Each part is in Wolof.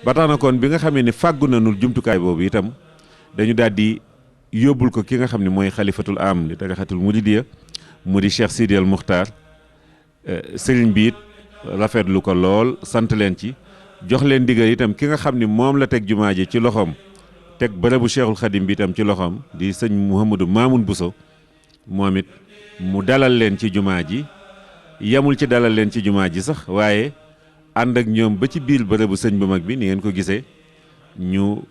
ba tax na kon bi nga xamee ni fàggu nañu jumtukaay boobu itam dañu daal di yóbbul ko ki nga xam ne mooy xalifatul am li tarixatul muridiya mu di Cheikh Sidi El Muxtaar sëriñ bi it rafetlu ko lool sant leen ci jox leen digal itam ki nga xam ni moom la teg jumaa ji ci loxoom teg bërëbu Cheikhul Khadim bi itam ci loxoom di sëñ Mouhamadou Mamoun Bousso moom it mu dalal leen ci jumaa ji yemul ci dalal leen ci jumaa ji sax waaye ànd ak ñoom ba ci biir bërëbu sëñ bu mag bi ni ngeen ko gisee ñu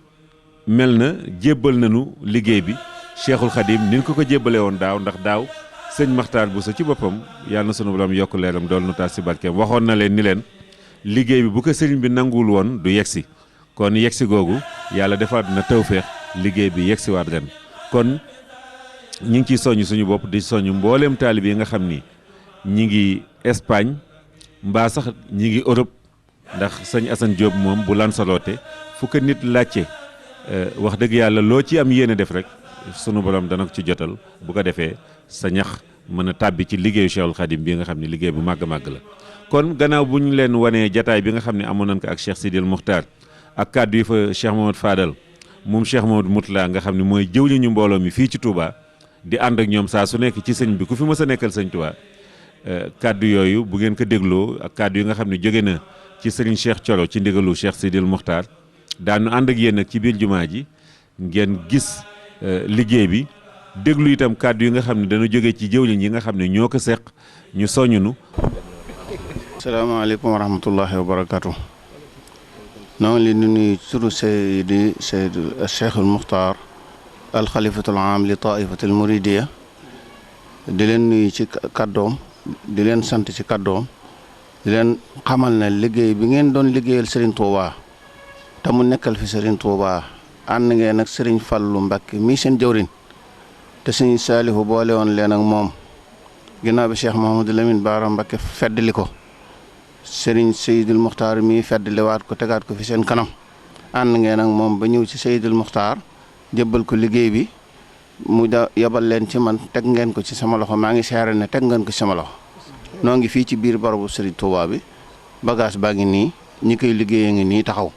mel na jébbal nañu liggéey bi Cheikhul Khadim ni ñu ko jébbale woon daaw ndax daaw sëñ Makhtar Bousso ci boppam yàlla na sunu borom yokk leeram dool nu taas si barkeem waxoon na leen ni leen liggéey bi bu ko sëriñ bi nanguwul woon du yegsi kon yegsi googu yàlla defaat na tawféex liggéey bi yegsiwaat ren kon ñu ngi ciy soññ suñu bopp di soññ mbooleem taalib yi nga xam ni ñi ngi Espagne mbaa sax ñi ngi Europe ndax sëñ Assane Diop moom bu Lanzarote fu ko nit laajte wax dëgg yàlla loo ci am yéene def rek sunu borom dana ko ci jotal bu ko defee sa ñax mën a tàbbi ci liggéeyu Cheikhul Khadim bi nga xam ne liggéey bu màgg-màgg la kon gannaaw bu ñu leen wanee jataay bi nga xam ne amoon nañ ko ak Cheikh Sidil Muxtaar ak kàddu yi fa Cheikh Mamadou Fadal moom Cheikh Mamadou Moutala nga xam ne mooy jëwriñu mbooloo mi fii ci Touba di ànd ak ñoom saa su nekk ci sëñ bi ku fi mës a nekkal sëñ Touba kàddu yooyu bu ngeen ko dégloo ak kàddu yi nga xam ne jóge na ci sëriñ Cheikh Thioro ci ndigalu Cheikh Sidil Muxtaar daanu ànd ak yéen nag ci biir jumaa ji ngeen gis liggéey bi déglu itam kàddu yi nga xam ne dana jóge ci jëwriñ yi nga xam ne ñoo ko seq ñu soññunu. asalaamaaleykum wa rahmatullahi wa barakaatu. noo ngi leen di nuyu turu Seydi Cheikhul Muxtaar al xalifatul aam li taifatul muridiya di leen nuyu ci kàddoom di leen sant ci kàddoom di leen xamal ne liggéey bi ngeen doon liggéeyal Serigne Touba te mu nekkal fi Serigne Touba ànd ngeen ak Serigne Fallou Mbacké mii seen jawriñ te Serigne Saalihu boole woon leen ak moom ginnaaw bi Cheikh Mouhamadou Lamine Bara Mbacké feddali ko Serigne Seydil Muxtaar mii feddaliwaat ko tegaat ko fi seen kanam ànd ngeen ak moom ba ñëw ci Seydil Muxtaar jébbal ko liggéey bi mu yabal leen ci man teg ngeen ko ci sama loxo maa ngi seere ne teg ngeen ko ci sama loxo noo ngi fii ci biir barabu Serigne Touba bi bagage baa ngi nii ñi koy liggéeyee ngi nii taxaw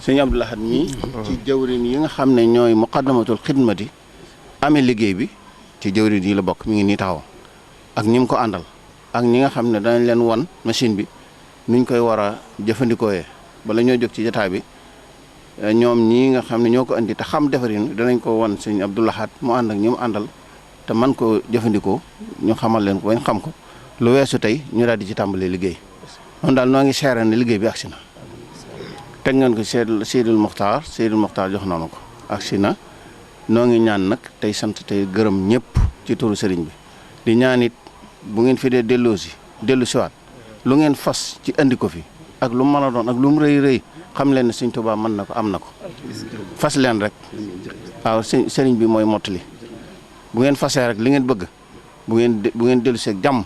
sëñ Abdou Lahad mii ci jawrin yi nga xam ne ñooy muqaddamatul xidmati amee liggéey bi ci jawrin yi la bokk mi ngi nii taxaw ak ñi mu ko àndal ak ñi nga xam ne danañ leen won machine bi nuñ koy war a jëfandikooyee bala ñoo jóg ci jotaay bi ñoom ñii nga xam ne ñoo ko indi te xam defarin danañ ko won sëñ Abdou Lahad mu ànd ak ñi mu àndal te man ko jëfandikoo ñu xamal leen ko bañ xam ko lu weesu tey ñu daal di ci tàmbalee liggéey noonu daal noo ngi seere ne liggéey bi agsi na teg ngeen ko Seydil Muxtaar jox na ma ko agsi na noo ngi ñaan nag tey sant tey gërëm ñëpp ci turu sëriñ bi di ñaan it bu ngeen fi dee dellu siwaat lu ngeen fas ci andi ko fi ak lu mu mën a doon ak lu mu rëy xam leen ne sëñ Tuubaa mën na ko am na ko fas leen rek waaw sëriñ bi mooy mottali bu ngeen fasee rek li ngeen bëgg bu ngeen dellu seeg jàmm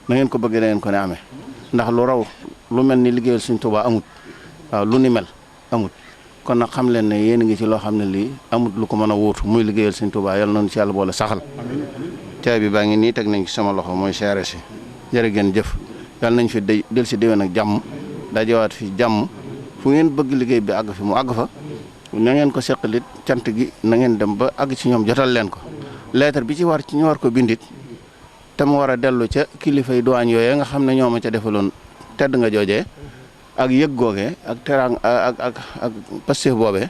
na ngeen ko bëggee da ngeen ko ne amee ndax lu raw lu mel ni liggéeyal sëñ Tuubaa amut waaw lu ni mel amut kon nag xam leen ne yéen a ngi ci loo xam ne lii amut lu ko mën a wóotu muy liggéeyal sëñ Tuubaa yàlla nañu ci yàlla boole saxal caay bi baa ngi nii teg nañ ci sama loxo mooy seere si jërë ngeen jëf yàlla nañ fi del si déwén ak jàmm dajewaat fi jàmm fu ngeen bëgg liggéey bi àgg fi mu àgg fa na ngeen ko seqalit cant gi na ngeen dem ba àgg ci ñoom jotal leen ko lettre bi ci war ci ñu war ko bindit te mu war a dellu ca kilifay douane yooyu nga xam ne ñoo ma ca defaloon tedd nga joojee ak yëg googee ak terang ak Pastef boobee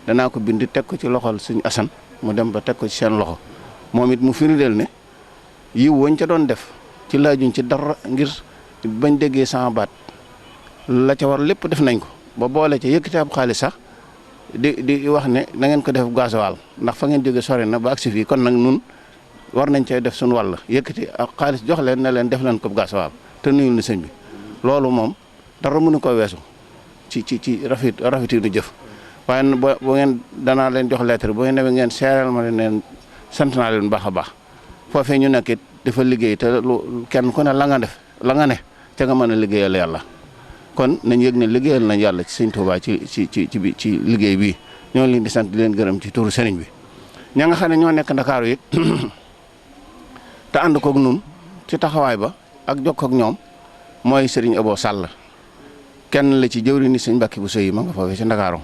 danaa ko bind teg ko ci loxol suñu Assane mu dem ba teg ko ci seen loxo moom it mu firndeel ne yiw wañ ca doon def ci laajuñ ci dara ngir bañ déggee sama baat la ca war lépp def nañ ko ba boole ca yëkkati ab xaalis sax di wax ne na ngeen ko def gasoil ndax fa ngeen jóge sori na ba agsi fii kon nag nun war nañ cee def suñu wàll yëkkati ak xaalis jox leen ne leen def leen ko gasoil te nuyul na sëñ bi loolu moom dara mënu ko weesu ci rafetinu jëf waaye boo ngeen danaa leen jox lettre boo ngeen demee ngeen seeral ma leen sant naa leen baax a baax foofee ñu nekk it dafa liggéey te kenn ku ne la nga def la nga ne te nga mën a liggéeyal yàlla kon nañ yëg ne liggéeyal nañ yàlla ci sëñ Tuubaa ci liggéey bi ñoo leen di sant di leen gërëm ci turu sëriñ bi ña nga xam ne ñoo nekk Ndakaaru it te ànd koog nun ci taxawaay ba ak jokk ak ñoom mooy Serigne Abo Sall kenn la ci jëwriñ ni sëñ Mbàkke bu sëy ma nga foofee ci Ndakaaru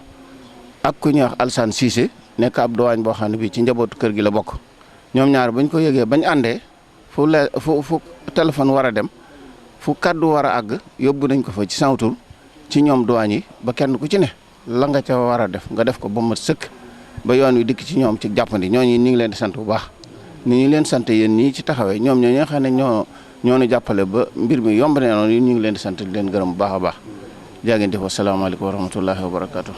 ak ku ñuy wax Alsaan Cissé nekk ab duwaañ boo xam ne bii ci njabootu kër gi la bokk ñoom ñaar bañ ko yëgee bañ àndee fu téléphone war a dem fu kaddu war a àgg yóbbu nañ ko fa ci santul ci ñoom duwaañ yi ba kenn ku ci ne la nga ca war a def nga def ko ba mat sëkk ba yoon wi dikk ci ñoom ci jàppandi ñooñu ñu ngi leen di sant bu baax ni ñu leen sant yéen ñii ci taxawee ñoom ñoo nga xam ne ñoo ñu jàppale ba mbir mi yomb ne noonu ñu ngi leen di sant di leen gërëm bu baax a baax jaa ngeen jëf asalaamaaleykum wa rahmatullahi wa barakaatu.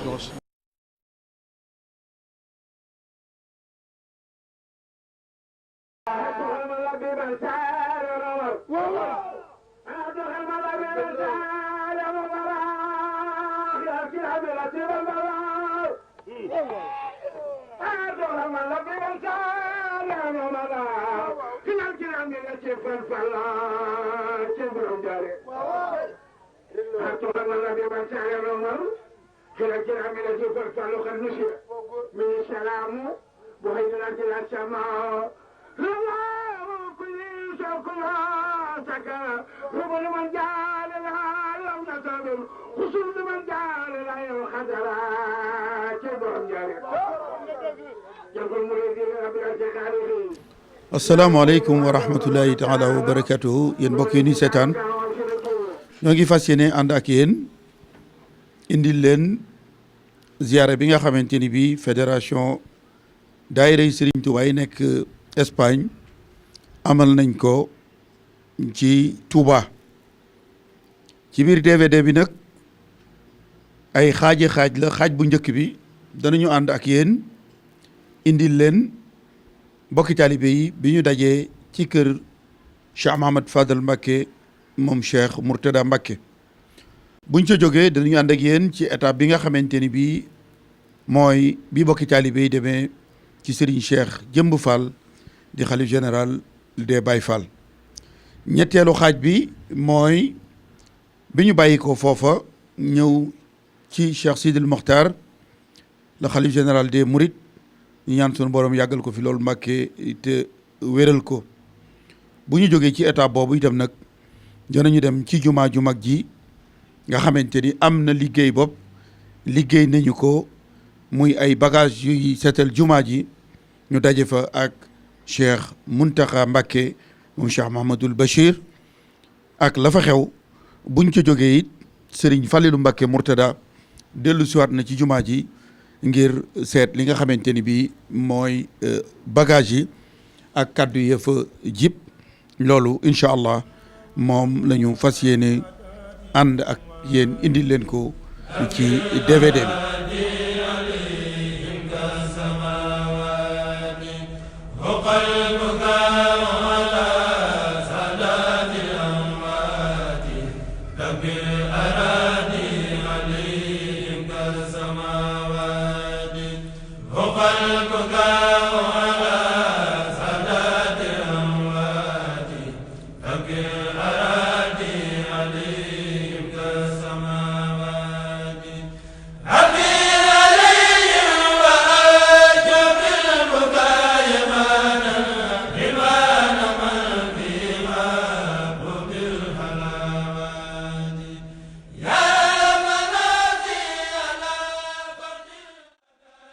asalaamaaleykum wa rahmatullahi taala wa barakatuhu yéen mbokk yi ñuy seetaan ñoo ngi fas yéene ànd ak yéen indil leen ziyaara bi nga xamante ni bii fédération daayira yi Serigne Touba yi nekk Espagne amal nañ ko ci Touba ci biir DVD bi nag ay xaaj la xaaj bu njëkk bi danañu ànd ak yéen indil leen mbokki taalibe yi bi ñu dajee ci kër Cheikh Mahamad Fadal Mbacké moom Cheikh Mourtada Mbacké buñ ca jógee danañu ànd ak yéen ci étape bi nga xamante ni bii mooy bi mbokki taalibe yi demee ci Serigne Cheikh Jëmb Fall di xalif général des Baye Fall ñetteelu xaaj bi mooy bi ñu bàyyi ko foofa ñëw ci Cheikh Sidil Mokhtar le xalif général des Mourides ñu ñaan sunu borom yàggal ko fi loolu Mbàkke te wéral ko bu ñu jógee ci étape boobu itam nag danañu dem ci jumaa ju mag ji nga xamante ni am na liggéey bopp liggéey nañu ko muy ay bagage yuy seetal jumaa ji ñu daje fa ak Cheikh Mountakha Mbacké moom Cheikh Mahamadul Bachir ak la fa xew buñ ca jógee it Serigne Fallilou Mbacké Mourtada dellu siwaat na ci jumaa ji ngir seet li nga xamante ni bii mooy bagage yi ak kaddu ya fa jib loolu incha allah moom la ñu fas yéene ànd ak yéen indil leen ko ci DVD bi.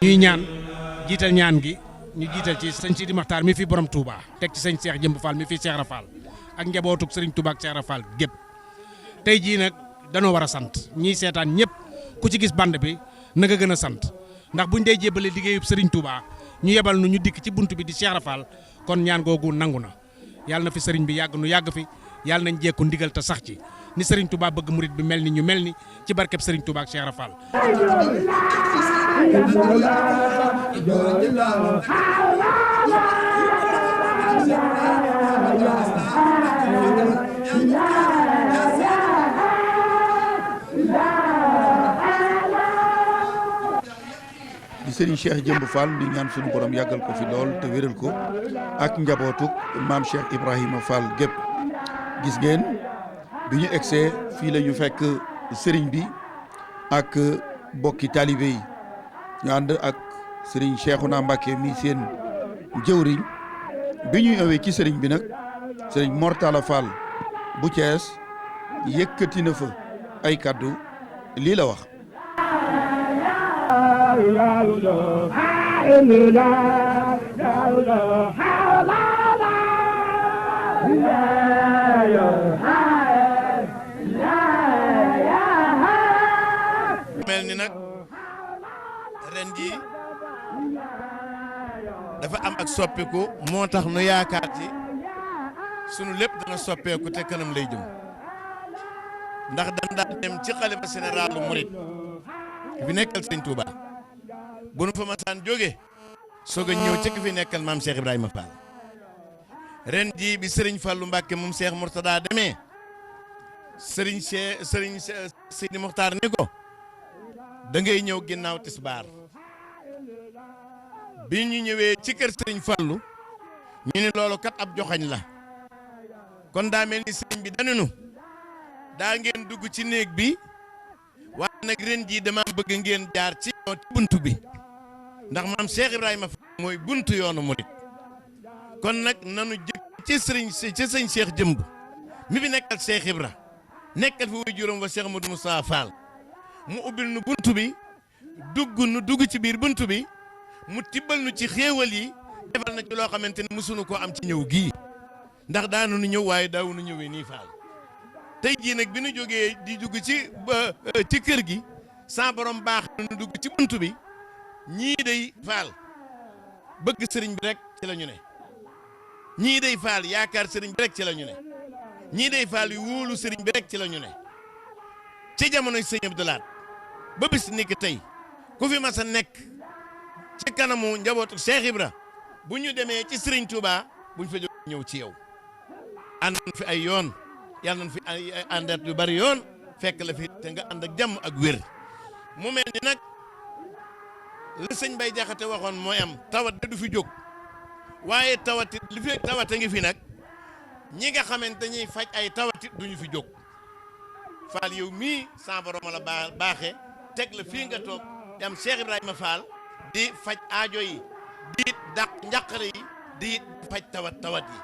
ñuy ñaan jiital ñaan gi ñu jiital ci sëñ Sidi Maxtaar mi fi borom Touba teg ci sëñ Cheikh Jëmb Fall mi fi Cheikh Rafal ak njabootug sëriñ Touba ak Cheikh Rafal gépp tey jii nag danoo war a sant ñiy seetaan ñëpp ku ci gis bande bi na nga gën a sant ndax buñ dee jébbale liggéeyub sëriñ Touba ñu yebal nu ñu dikk ci bunt bi di Cheikh Rafal kon ñaan googu nangu na yàlla na fi sëriñ bi yàgg nu yàgg fi yàlla nañ jekku ndigal te sax ci ni sëriñ Touba bëgg murit bi mel ni ñu mel ni ci barkeb sëriñ Touba ak Cheikh Rafal. di Serigne Cheikh Jëmb Fall di ñaan suñu borom yàggal ko fi lool te wéral ko ak njabootuk maam Cheikh Ibrahima Fall gépp gis ngeen bi ñu egsee fii la ñu fekk Serigne bi ak bokki talibé yi ñu ànd ak Serigne Cheikhouna Mbacké mi seen jëwriñ bi ñu ñëwee ci Serigne bi nag Serigne Mortala Fall bu Thiès yëkkati na fa ay kàddu lii la wax. mel ni nag ren jii dafa am ak soppiku moo tax nu yaakaar ci sunu lépp dana soppeeku te kanam lay jëm ndax dan daan dem ci xalifa généralu murit fi nekkal sëñ Touba bu nu fa masaan jóge soog a ñëw ci ki fi nekkal maam Cheikh Ibrahima Fall ren jii bi Serigne Fallou Mbacke moom Cheikh Mourtada demee Serigne Sidi Mokhtar ni ko da ngay ñëw ginnaaw tisbaar bi ñu ñëwee ci kër Serigne Fallou ñu ni loolu kat ab joxañ la kon daa mel ni Serigne bi danunu daa ngeen dugg ci néeg bi waaye nag ren jii dama bëgg ngeen jaar ci buntu bi ndax maam Cheikh Ibrahima Fall mooy buntu yoonu murit kon nag nanu jëkk ci sëñ Cheikh jëmb mi fi nekkal Cheikh Ibra nekkal fi way juróom wa Cheikh Modou Moussa Fall mu ubbil nu buntu bi nu dugg ci biir buntu bi mu tibbal nu ci xéewal yi defal na ci loo xamante ne mësunu koo am ci ñëw gii ndax daanu nu ñëw waaye daawu nu ñëwee nii Fall tey jii nag bi nu jógee di dugg ci kër gi sa borom baax na nu dugg ci buntu bi ñii day Fall bëgg sëriñ bi rek ci la ñu ne ñii day Fall yaakaar sëriñ bi rek ci la ñu ne ñii day Fall yu wóolu sëriñ bi rek ci la ñu ne ci jamonoy sëñ Abdou Lahad ba bis ni ki tey ku fi mas a nekk ci kanamu njabootu Cheikh Ibra bu ñu demee ci sëriñ Touba buñ fa jóg ñëw ci yow ànd nañ fi ay yoon yàlla nañ fi ay àndat yu bari yoon fekk la fi te nga ànd ak jàmm ak wér mu mel ni nag la sëñ Bay Jaxate waxoon mooy am tawat de du fi jóg waaye tawatit li fi tawata ngi fi nag ñi nga xamante dañuy faj ay tawatit duñu fi jóg Fall yow mii sa borom la baaxee teg la fii nga toog di am Cheikh Ibrahima Fall di faj aajo yi di dàq njàqare yi di faj tawat yi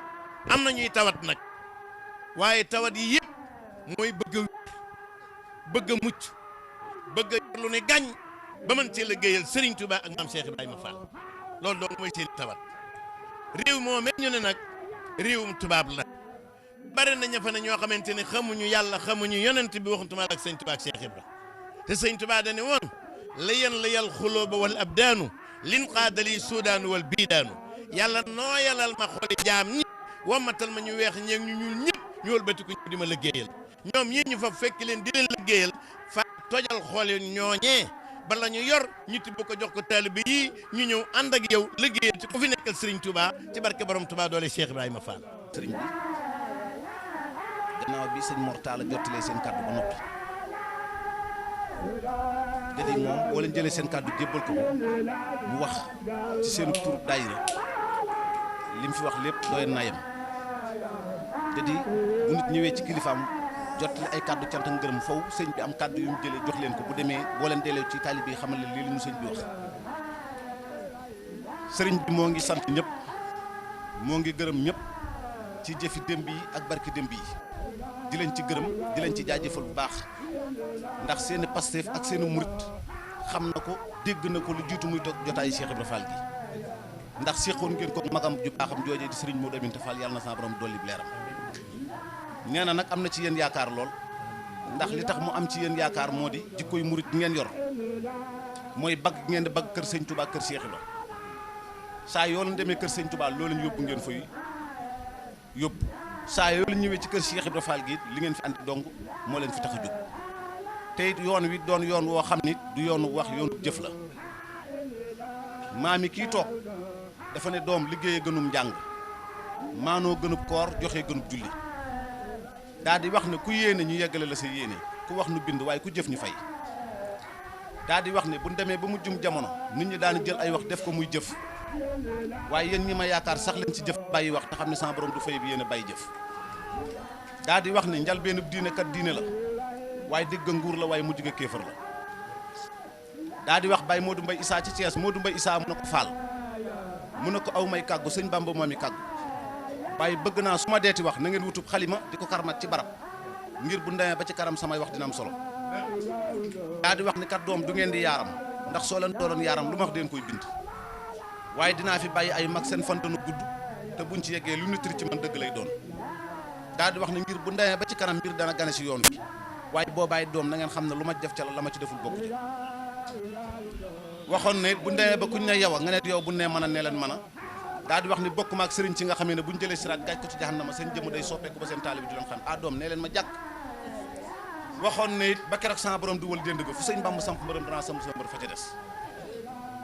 am na ñuy tawat nag waaye tawat yi yëpp mooy bëgg a mucc bëgg a lu ne gàññ ba mën cee liggéeyal Serigne Touba ak maam Cheikh Ibrahima Fall loolu doon mooy seen tawat réew moo mel ñu ne nag réewum tubaab la bari na ña fa ne ñoo xamante ne xamuñu yàlla xamuñu yonent bi waxantuma ak sëñ Touba ak Cheikh Ibra te sëñ Touba dane woon la yal xulóoba wal abdaanu lin qaadali suudaanu wal biidaanu yàlla nooyalal ma xooli jaam ñi wammatal ma ñu weex ñeeg ñu ñuul ñëpp ñu wëlbati ko ñu di ma liggéeyal ñoom ñii ñu fa fekk leen di leen liggéeyal fa tojal xooli ñooñee bala ñu yor ñu tibb ko jox ko taalibe yi ñu ñëw ànd ak yow liggéeyal ci ku fi nekkal Serigne Touba ci barke borom Touba doole Cheikh Ibrahima Fall. sëriñ bi gannaaw bi sëñ Mortala jottalee seen kàddu ba noppi dadi moom boo leen jëlee seen kàddu jébbal ko mu wax ci seen tur daayira li mu fi wax lépp doy na yem dadi bu nit ñëwee ci kilifaam jottali ay kàddu cant ak ngërëm faw sëñ bi am kàddu yu mu jëlee jox leen ko bu demee boo leen deelee ci taalibe yi xamal leen lii la ñu sëñ bi wax sëriñ bi moo ngi sant ñëpp moo ngi gërëm ñëpp ci jëfi démb yi ak barki démb yi di leen ci gërëm di leen ci jaajëfal bu baax ndax seeni Pastef ak seeni murit xam na ko dégg na ko lu jiitu muy toog jotaayu Cheikh Ibra Fall gi ndax seqoon ngeen ko magam ju baaxam joojee di sëriñ Modou Aminta Fall yàlla na sa borom dolli leeram nee na nag am na ci yéen yaakaar lool ndax li tax mu am ci yéen yaakaar moo di jikkoy murit bi ngeen yor mooy bagg ngeen di bagg kër sëñ Touba kër Cheikh Ibra saa yoo leen demee kër sëñ Touba loo leen yóbbu ngeen fay yóbbu saa yoo leen ñëwee ci kër Cheikh Ibra Fall gi li ngeen fi andi dong moo leen fi tax a jóg te it yoon wi doon yoon woo xam ni du yoonu wax yoonu jëf la maami kii toog dafa ne doom liggéeye gënum njàng maanoo gënub koor joxe gënub julli daa di wax ne ku yéene ñu yeggale la sa yéene ku wax nu bind waaye ku jëf ñu fay daa di wax ne bu demee ba mu jum jamono nit ñi daan jël ay wax def ko muy jëf waaye yéen ñi ma yaakaar sax leen ci jëf bàyyi wax te xam ne sama borom du fay bi yéen a bàyyi jëf daa di wax ne njal benn diine kat diine la waaye dégg nguur la waaye mujj ga kéefar la daa di wax Baye Modou Mbaye Issa ci Thiès Modou Mbaye Issa mu ne ko faal mu ne ko aw may kàggu sëñ Bamba moomi kàggu waaye bëgg naa su ma deeti wax na ngeen wutub xalima di ko karmat ci barab ngir bu ndemee ba ci kanam samay wax dina am solo daa di wax ni kat doom du ngeen di yaaram ndax soo leen dooloon yaaram lu ma wax deen koy bind waaye dinaa fi bàyyi ay mag seen fantanu gudd te buñ ci yeggee lu nitri ci man dëgg lay doon daa di wax ni ngir bu ndemee ba ci kanam mbir dana gane si yoon bi waaye boo bàyyi doom na ngeen xam ne lu ma def ca la ma ci deful bokk ci waxoon ne bu ndemee ba kuñ ne yow nga ne yow bu nee mën a nee leen mën a daa di wax ni bokk maak sëriñ ci nga xamee ne buñ jëlee siraat gaaj ko ci jahannama seen jëmm day soppeeku ba seen taalibi di leen xam doom nee leen ma jàkk waxoon ne it ba keroog sama borom du wal dénd ga fu sëñ Bamba samp mbërëm danaa samp sa mbër fa ca des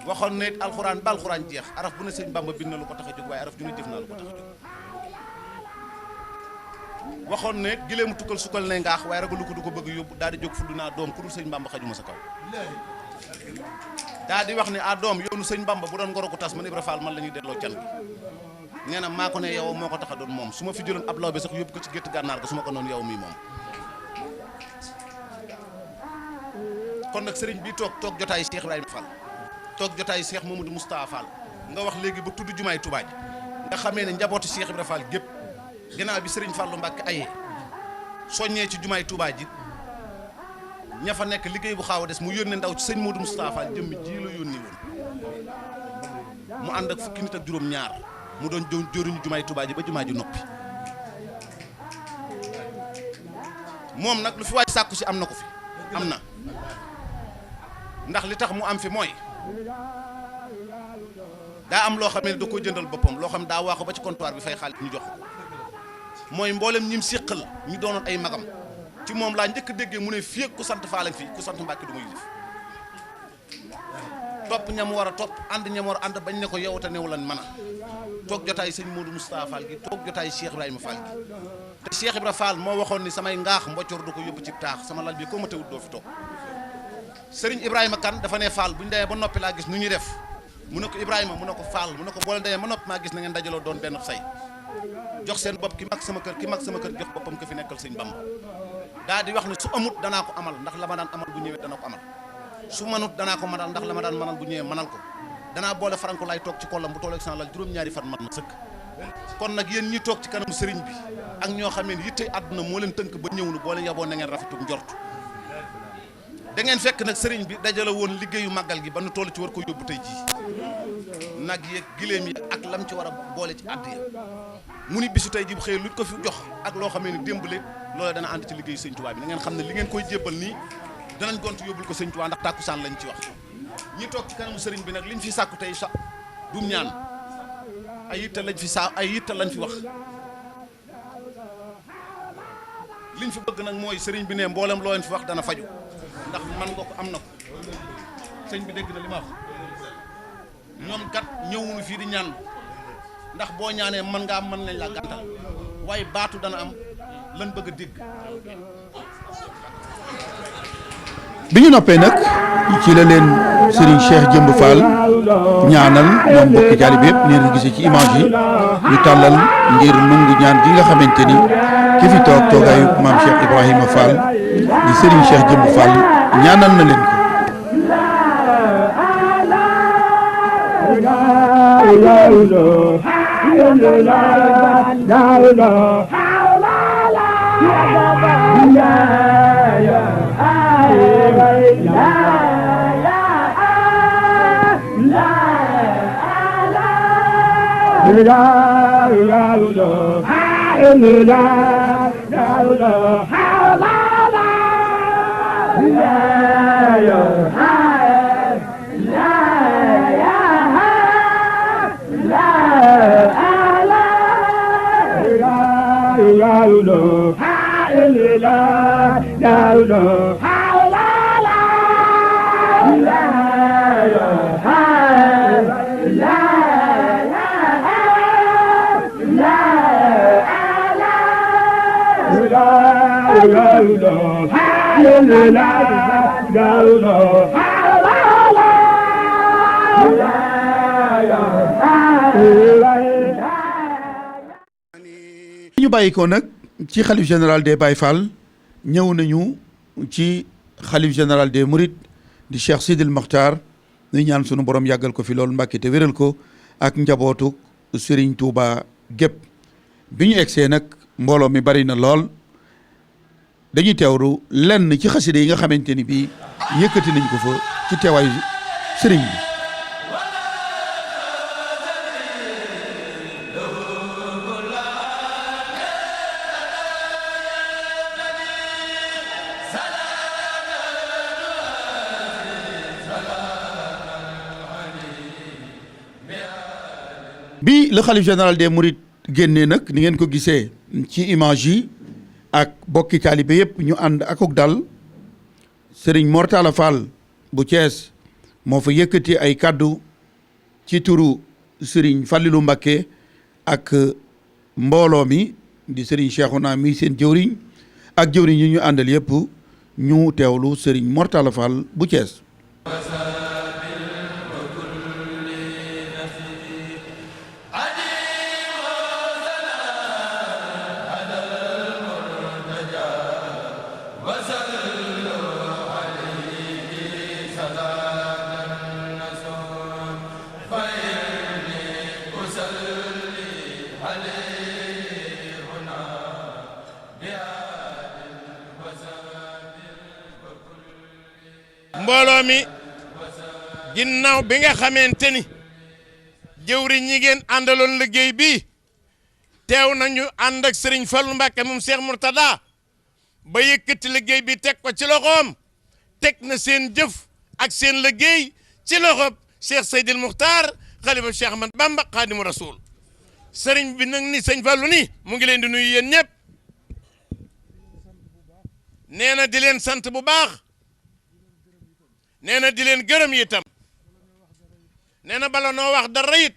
waxoon ne it alxuraan ba alxuraan jeex araf bu ne sëñ Bamba bind na lu ko tax a jóg waaye araf ju ne jëf naa lu ko tax a jóg waxoon ne it gileemu tukkal sukkal ne ngaax waaye ragalu ko du ko bëgg yóbbu daal di jóg fudd naa doom ku dul sëñ Bamba xajuma sa kaw daa di wax ne doom yoonu sëñ Bamba bu doon ngoro ko tas man Ibra Fall man la ñuy delloo can gi nee na maa ko ne yow moo ko tax a doon moom su ma fi jëloon ab law bi sax yóbbu ko ci gétt gànnaar ga su ma ko noonu yow mii moom kon nag sëriñ bi toog jotaayu Cheikh Ibrahima Fall toog jotaayu Cheikh Mamadou Moustapha Fall nga wax léegi ba tudd jumaay Touba ji nga xamee ne njabootu Cheikh Ibrahima Fall gépp ginnaaw bi sëriñ Fallu Mbàkke ayee soññee ci jumaay Touba ji ña fa nekk liggéey bu xaaw a des mu yónnee ndaw ci sëñ Modou Moustapha Fall jëmmi ji la yónni woon mu ànd ak fukki nit ak juróom ñaar mu doon jóoruñu jumaay Touba ji ba jumaa ji noppi moom nag lu fi waay sàkku si am na ko fi am na ndax li tax mu am fi mooy daa am loo xam ne da ko jëndal boppam loo xam ne daa waaxu ba ci comptoir bi fay xaalis ñu jox ko mooy mboolem ñim séqal ñu doonoon ay magam ci moom laa njëkk a déggee mu ne fii ak ku sant Faal fi ku sant Mbàkke du muy def topp ñam war a topp ànd ñam war a ànd bañ ne ko yow te new lan mën a toog jotaay sëñ Modou Moustapha Fall gi toog jotaay Cheikh Ibrahima Fall gi te Cheikh Ibrahima Fall moo waxoon ni samay ngaax mboccoor du ko yóbbu ci taax sama lal bi ko ma tewut doo fi toog Serigne Ibrahima Kane dafa ne Fall bu ñu demee ba noppi laa gis nu ñuy def mu ne ko Ibrahima mu ne ko Fall mu ne ko boole demee ba noppi maa gis na ngeen dajaloo doon benn say jox seen bopp ki mag sama kër jox boppam ko fi nekkal sëñ Bamba daa di wax ne su amut danaa ko amal ndax la ma daan amal bu ñëwee dana ko amal su manut danaa ko manal ndax la ma daan manal bu ñëwee manal ko danaa boole faranko lay toog ci kollam bu tooleeg san lal juróom-ñaari fan mat na sëkk kon nag yéen ñi toog ci kanamu sëriñ bi ak ñoo xam ne yitte àdduna moo leen tënk ba ñëw nu boo leen yaboo na ngeen rafetu njort da ngeen fekk nag sëriñ bi dajale woon liggéeyu màggal gi ba nu toll ci war ko yóbbu tey jii nag yeeg giléem yi ak lam ci war a boole ci àdd ya mu ni bisu tey ji bu xëy luñ ko fi jox ak loo xamee ne démbale loolu dana ànd ci liggéeyu sëñ Tuubaa bi na ngeen xam ne li ngeen koy jébbal nii danañ gont yóbbul ko sëñ Tuubaa ndax tàkkusaan lañ ci wax ñi toog ci kanamu sëriñ bi nag liñ fi sàkku tey sa du ñaan ay yitte lañ fi ay yitte lañ fi wax liñ fi bëgg nag mooy sëriñ bi ne mboolem loo leen fi wax dana faju ndax man nga ko am na ko sëñ bi dégg na li ma wax ñoom kat ñëwuñu fii di ñaan ndax boo ñaanee mën nga am mën nañ la gàntal waaye baatu dana am lan bëgg a dégg. bi ñu noppee nag ci la leen Serigne Cheikh Jëmb Fall ñaanal ñoom mbokki taalibe yëpp nee na gisee ci image yi ñu tàllal ngir nungu ñaan gi nga xamante ni ki fi toog toogaayu maam Cheikh Ibrahima Fall di Serigne Cheikh Jëmb Fall ñaanal na leen ko. ñu bàyyi ko nag ci xalif général des Baye Fall ñëw nañu ci xalif général des Mourides di Cheikh Sidil Mokhtar ñu ñaan sunu borom yàggal ko fi loolu Mbàkke te wéral ko ak njabootu Serigne Touba gépp bi ñu egsee nag mbooloo mi bari na lool dañuy teewru lenn ci xasida yi nga xamante ni bii yëkkati nañ ko fa ci teewaayu sëriñ bi. bi le khalife général des Mourides génnee nag ni ngeen ko gisee ci image yi ak bokki taalibe yëpp ñu ànd akuk dal Serigne Mor Talla Fall bu Thiès moo fa yëkkati ay kaddu ci turu Serigne Fallilou Mbacké ak mbooloo mi di Serigne Cheikhouna mi seen jëwriñ ak jëwriñ yi ñu àndal yëpp ñu teewlu Serigne Mor Talla Fall bu Thiès. mbooloo mi ginnaaw bi nga xamante ni jëwriñ ñi ngeen àndaloon liggéey bi teew nañu ànd ak Serigne Fallou Mbacké moom Cheikh Mourtada ba yëkkati liggéey bi teg ko ci loxoom teg na seen jëf ak seen liggéey ci loxob Cheikh Seydil Muxtaar xalifa Cheikh Ahmad Bamba Xaadimu Rasuul Serigne bi nag ni sëñ Fallou ni mu ngi leen di nuyu yéen ñëpp nee na di leen sant bu baax nee na di leen gërëm itam nee na bala noo wax dara it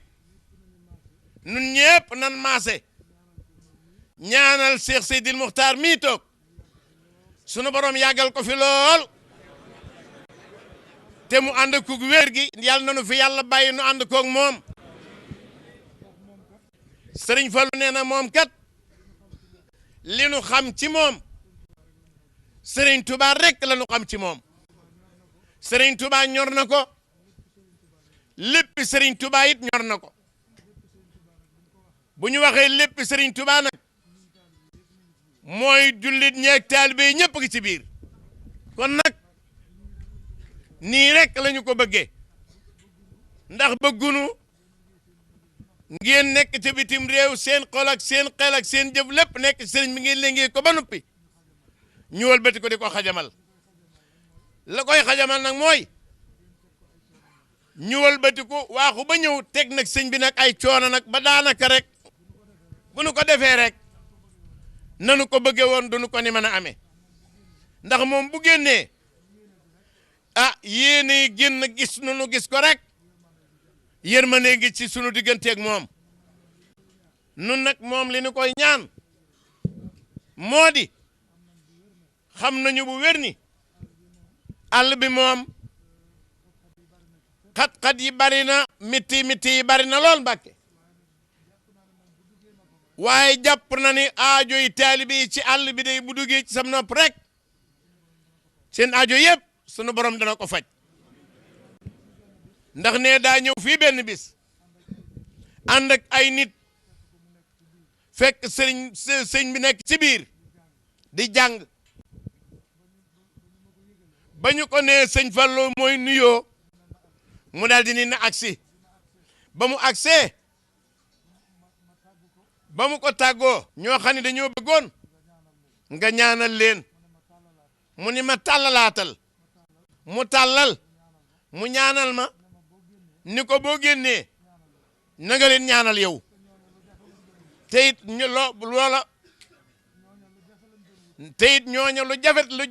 nun ñëpp nan maase ñaanal Cheikh Seydil Muxtaar mii toog sunu borom yàggal ko fi lool te mu ànd koog wér gi yàlla nanu fi yàlla bàyyi nu ànd koog moom Serigne Fallou nee na moom kat li nu xam ci moom Serigne Touba rek la nu xam ci moom Serigne Touba ñor na ko lépp Serigne Touba it ñor na ko bu ñu waxee lépp Serigne Touba nag mooy jullit ñeeg taalibe yi ñëpp gi ci biir kon nag nii rek lañu ko bëggee ndax bëggunu ngeen nekk ci bitim réew seen xol ak seen xel ak seen jëf lépp nekk sëriñ bi ngeen léngee ko ba noppi ñu wëlbati ko di ko xajamal la koy xajamal nag mooy ñu wëlbati ko waaxu ba ñëw teg nag sëñ bi nag ay coono nag ba daanaka rek bu nu ko defee rek nanu ko bëggee woon duñu ko ni mën a amee ndax moom bu génnee ah yéene génn gis nu gis ko rek yërmande ngi ci sunu digganteeg moom nun nag moom li nu koy ñaan moo di xam nañu bu wér ni àll bi moom xat-xat yi bari na miti yi bari na lool Mbàkke waaye jàpp na ni aajo yi taalibe yi ci àll bi day bu duggee ci sam nopp rek seen aajo yëpp sunu borom dana ko faj ndax ne daa ñëw fii benn bis ànd ak ay nit fekk sëñ bi nekk ci biir di jàng ba ñu ko nee sëñ Fallou mooy nuyoo mu daal di ni na agsi ba mu agsee ba mu ko tàggoo ñoo xam ne dañoo bëggoon nga ñaanal leen mu ni ma tàllalaatal mu tàllal mu ñaanal ma ni ko boo génnee na nga leen ñaanal yow te it loola te it ñooña lu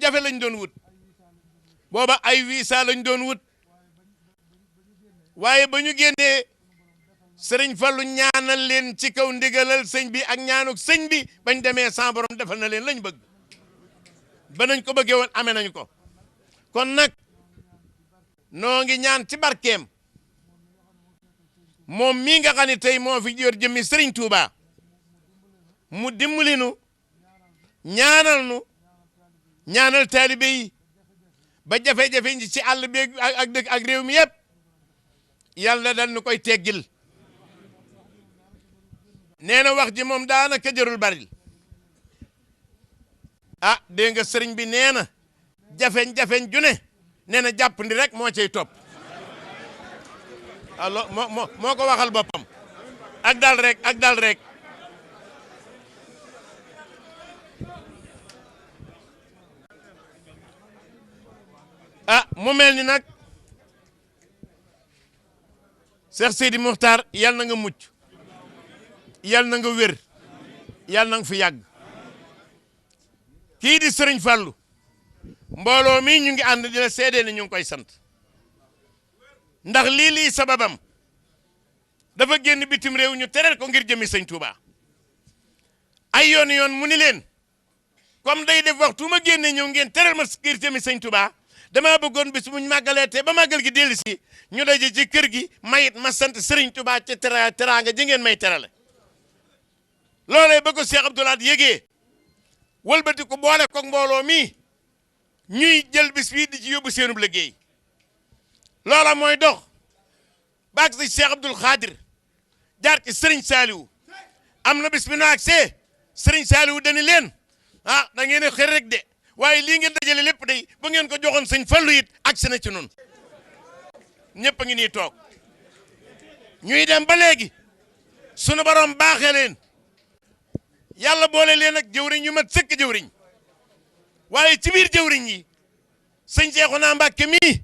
jafe lañ doon wut booba ay visa lañ doon wut waaye ba ñu génnee sëriñ Fallou ñaanal leen ci kaw ndigalal sëñ bi ak ñaanuk sëñ bi bañ demee sa borom defal na leen lañ bëgg ba nañ ko bëggee woon amee nañ ko kon nag noo ngi ñaan ci barkeem moom mii nga xam ne tey moo fi yor jëmmi sëriñ Touba mu dimbali nu ñaanal nu ñaanal taalibe yi ba jafe-jafe ñi ci àll bi ak dëkk ak réew mi yëpp yàlla dal nu koy teggil nee na wax ji moom daanaka jarul bari ah dégg nga sëriñ bi nee na jafeñ-jafeñ ju ne nee na jàppandi rek moo cay topp alors moo ko waxal boppam ak dal rek ak dal rek ah mu mel ni nag Cheikh Sidi Mokhtar yal na nga mucc yal na nga wér yal na nga fi yàgg kii di Sëriñ Fallu mbooloo mi ñu ngi ànd di la seedee ne ñu ngi koy sant ndax lii sababam dafa génn bitim réew ñu tereel ko ngir jëmi sëñ Touba ay yoon mu ni leen comme day def waxtu ma génne ñëw ngeen tereel ma ngir jëmi sëñ Touba dama bëggoon bis muñ màggalee te ba màggal gi dellu si ñu daje ci kër gi mayit ma sant Sëriñ Touba ci teraanga ji ngeen may terale loolee ba ko Cheikh Abdoul Ahad yégee wëlbati ko boole ko mbooloo mi ñuy jël bis bii di ci yóbbu seenub liggéey loola mooy dox baag si Cheikh Abdoul Khadir jaar ci Serigne Saliou am na bis bi na agsee Serigne Saliou dañu leen ah da ngeen a xër rek de waaye lii ngeen dajale lépp day ba ngeen ko joxoon sëñ Fallu it agsi na ci noonu ñëpp a ngi nii toog ñuy dem ba léegi sunu borom baaxee leen yàlla boole leen ak jëwriñ yu mat sëkk jëwriñ waaye ci biir jëwriñ yi sëñ Seexuna Mbàkke mii